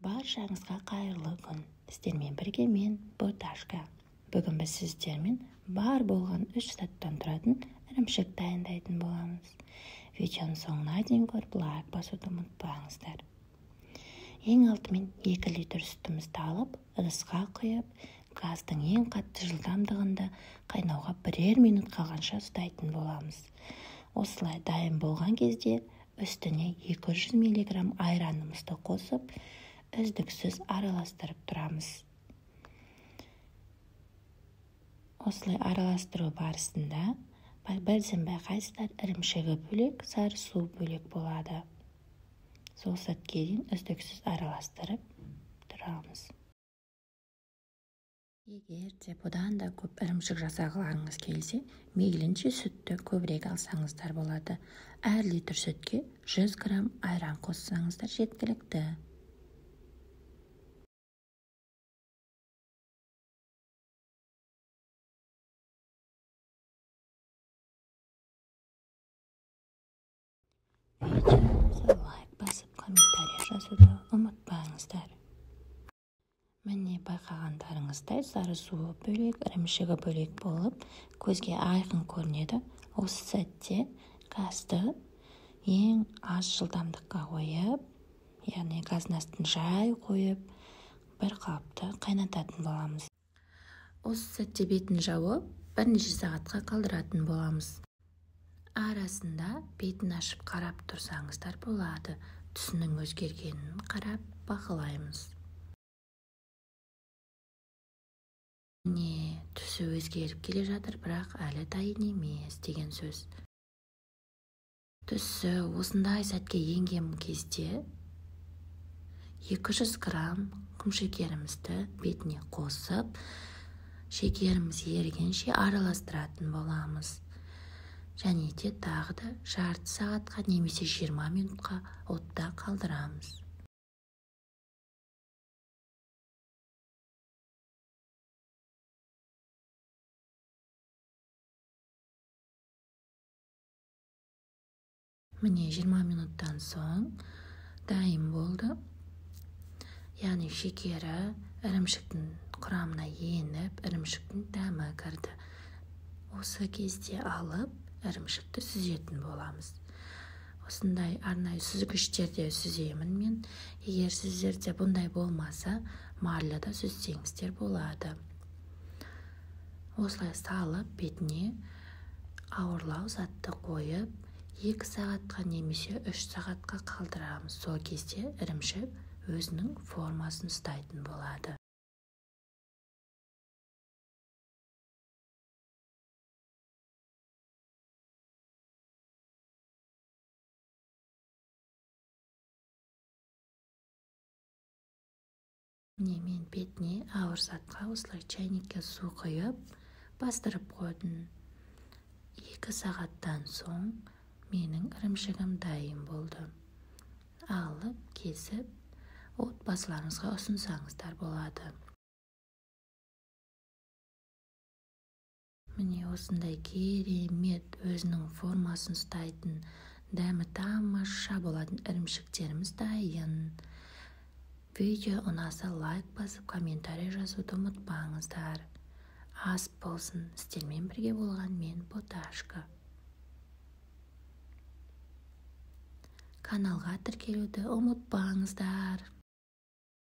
Баршаңызға қайырлы күн. Сіздермен бірге мен Боташка. Бүгін біз сіздермен бар болған 3 заттан тұратын ірімшік дайындайтын боламыз. Видеоның соңына дейін көріп лайк басуды ұмытпаңыздар. Ең алдымен 2 литр сүтімізді алып, ыдысқа құйып, газдың ең қатты жылдамдығында қайнауға 1 минут қалғанша ұстайтын боламыз. Осылай дайын болған кезде үстіне 200 мг айранымызды қосып, үздіксіз араластырып тұрамыз. Осылай араластыру барысында бірден байқайсыздар, ірімшігі бөлек, сары су бөлек болады. Сол сәтке дейін үздіксіз араластырып тұрамыз. Егер де бұдан да көп ірімшік жасағыларыңыз келсе, мейлінше сүтті көбірек алсаңыздар болады. Әр литр сүтке 100 грамм айран қоссаңыздар жеткілікті. Видеоңызға лайк басып, комментарий жазуды ұмытпаңыздар. Міне байқағандарыңыздай сары суы бөлек, ірімшігі бөлек болып, көзге айқын көрінеді. Осы сәтте газды ең аз жылдамдыққа қойып, яғни газдың астын жай қойып, бір қалыпты қайнататын боламыз. Осы сәтте бетін жауып, бірнеше сағатқа қалдыратын боламыз. Арасында бетін ашып қарап тұрсаңыздар болады. Түсінің өзгергенін қарап бақылаймыз. Міне, түсі өзгеріп келе жатыр, бірақ әлі дайын емес деген сөз. Түсі осындай сәтке енген кезде 200 грамм құмшекерімізді бетіне қосып, шекеріміз ерігенше араластыратын боламыз. Және де тағы да жарты сағатқа немесе 20 минутқа отта қалдырамыз. Міне 20 минуттан соң дайын болды. Яғни шекері ірімшіктің құрамына еніп, ірімшіктің дәмі кірді. Осы кезде алып, ірімшікті сүзетін боламыз. Осындай арнайы сүзгіштерде сүземін мен. Егер сіздерде бұндай болмаса, марльда сүзсеңіздер болады. Осылай салып, бетіне ауырлау затты қойып, 2 сағатқа немесе 3 сағатқа қалдырамыз. Сол кезде ірімшік өзінің формасын ұстайтын болады. Міне мен бетіне ауыр затқа осылай чайникке су құйып, бастырып қойдым. 2 сағаттан соң менің ірімшігім дайын болды. Алып, кесіп, отбасыларыңызға ұсынсаңыздар болады. Міне осындай керемет өзінің формасын ұстайтын, дәмі тамаша болатын ірімшіктеріміз дайын. Видео ұнаса лайк басып, комментарий жазуды ұмытпаңыздар. Ас болсын, сіздермен бірге болған мен Боташка. Каналға тіркелуді ұмытпаңыздар.